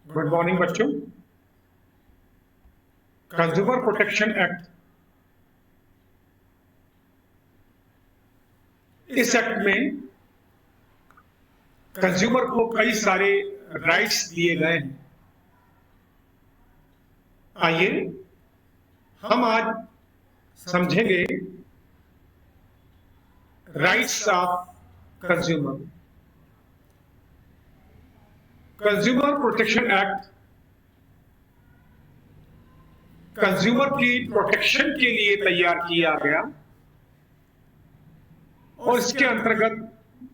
Good morning बच्चों। Consumer protection act, इस act में कंज्यूमर को कई सारे राइट्स दिए गए हैं। आइए हम आज समझेंगे rights of consumer. Consumer protection act consumer की प्रोटेक्शन के लिए तैयार किया गया और इसके अंतर्गत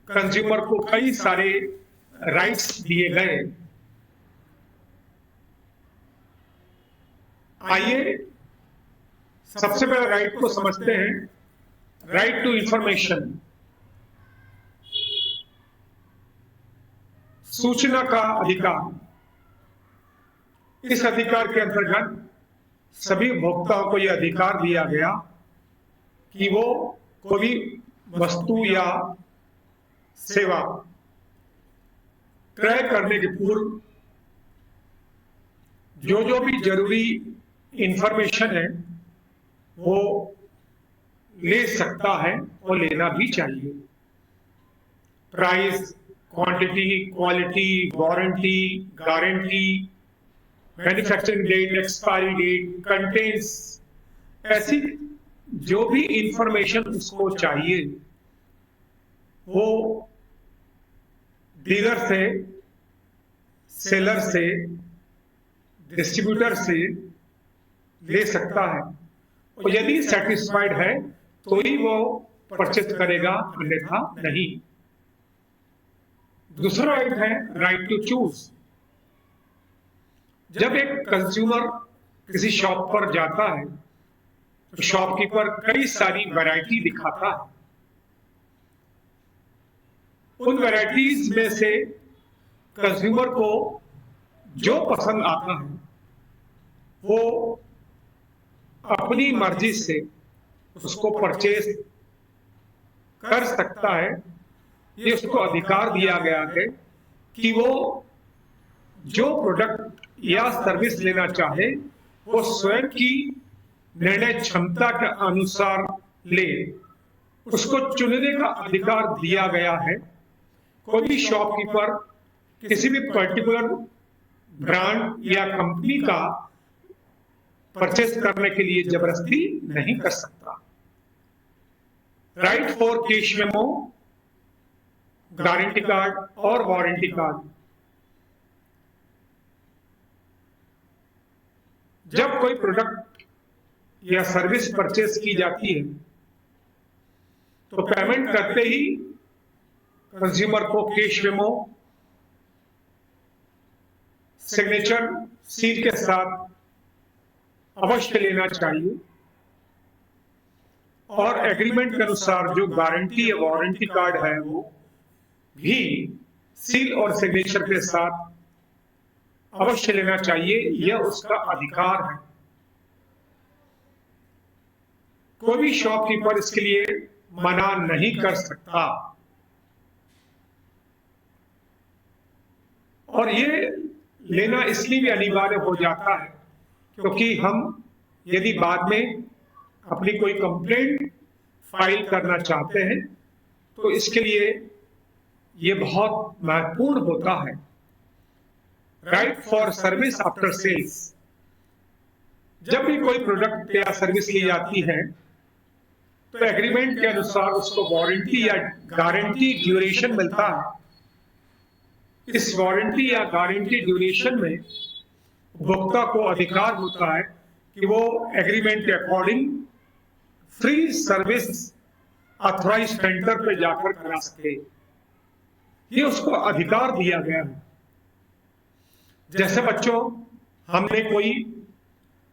कंज्यूमर को कई सारे राइट्स दिए गए। आइए सबसे पहले राइट को समझते हैं। राइट टू इंफॉर्मेशन, सूचना का अधिकार। इस अधिकार के अंतर्गत सभी उपभोक्ताओं को यह अधिकार दिया गया कि वो कोई भी वस्तु या सेवा क्रय करने के पूर्व जो भी जरूरी इंफॉर्मेशन है वो ले सकता है और लेना भी चाहिए। Price, quantity, quality, warranty, guarantee, manufacturing date, expiry date, contents, ऐसी जो भी इंफॉर्मेशन उसको चाहिए वो डीलर से, सेलर से, डिस्ट्रीब्यूटर से ले सकता है और यदि सेटिस्फाइड है तो ही वो परचेज करेगा, अन्यथा नहीं। दूसरा राइट है राइट टू चूज। जब एक कंज्यूमर किसी शॉप पर जाता है तो शॉपकीपर कई सारी वैरायटी दिखाता है। उन वैरायटीज में से कंज्यूमर को जो पसंद आता है वो अपनी मर्जी से उसको परचेज कर सकता है। ये उसको अधिकार दिया गया है कि वो जो प्रोडक्ट या सर्विस लेना चाहे वो स्वयं की निर्णय क्षमता के अनुसार ले। उसको चुनने का अधिकार दिया गया है। कोई भी शॉपकीपर किसी भी पर्टिकुलर ब्रांड या कंपनी का परचेज करने के लिए जबरदस्ती नहीं कर सकता। Right for cash memo, guarantee card और वारंटी कार्ड। जब कोई प्रोडक्ट या सर्विस परचेज की जाती है तो पेमेंट करते ही कंज्यूमर को कैश मेमो, सिग्नेचर सील के साथ अवश्य लेना चाहिए और एग्रीमेंट के अनुसार जो गारंटी या वारंटी कार्ड है वो भी सील और सिग्नेचर के साथ अवश्य लेना चाहिए। यह उसका अधिकार है। कोई भी शॉपकीपर इसके लिए मना नहीं कर सकता और ये लेना इसलिए भी अनिवार्य हो जाता है क्योंकि हम यदि बाद में अपनी कोई कंप्लेंट फाइल करना चाहते हैं तो इसके लिए ये बहुत महत्वपूर्ण होता है। Right for service after sales. जब भी कोई प्रोडक्ट या सर्विस ली जाती है तो एग्रीमेंट के अनुसार उसको वारंटी या गारंटी ड्यूरेशन मिलता है। इस वारंटी या गारंटी ड्यूरेशन में उपभोक्ता को अधिकार होता है कि वो एग्रीमेंट के according free service authorise centre पे जाकर करा सके। ये उसको अधिकार दिया गया है। जैसे बच्चों, हमने कोई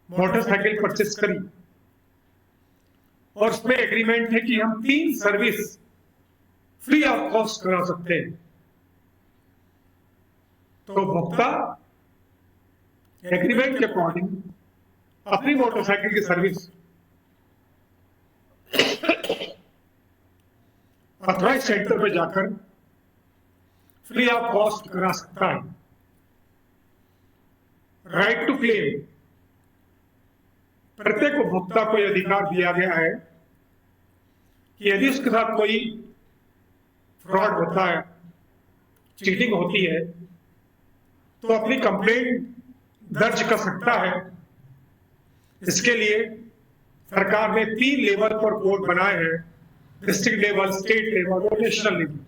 मोटरसाइकिल परचेस करी और उसमें एग्रीमेंट है कि हम 3 सर्विस फ्री ऑफ कॉस्ट करा सकते हैं, तो उपभोक्ता एग्रीमेंट के अकॉर्डिंग अपनी मोटरसाइकिल की सर्विस ऑथराइज सेंटर पे जाकर फ्री ऑफ कॉस्ट करा सकता है। राइट टू क्लेम, प्रत्येक उपभोक्ता को यह अधिकार दिया गया है कि यदि उसके साथ कोई फ्रॉड होता है, चीटिंग होती है, तो अपनी कंप्लेंट दर्ज कर सकता है। इसके लिए सरकार ने 3 लेवल पर कोड बनाए हैं, डिस्ट्रिक्ट लेवल, स्टेट लेवल और नेशनल लेवल।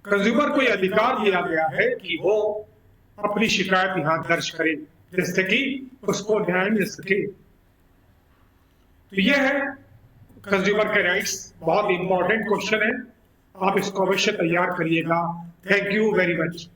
कंज्यूमर को यह अधिकार दिया गया है कि वो अपनी शिकायत यहां दर्ज करे, जिससे कि उसको न्याय मिल सके। तो यह है कंज्यूमर के राइट्स। बहुत इंपॉर्टेंट क्वेश्चन है, आप इसको अवश्य तैयार करिएगा। Thank you very much.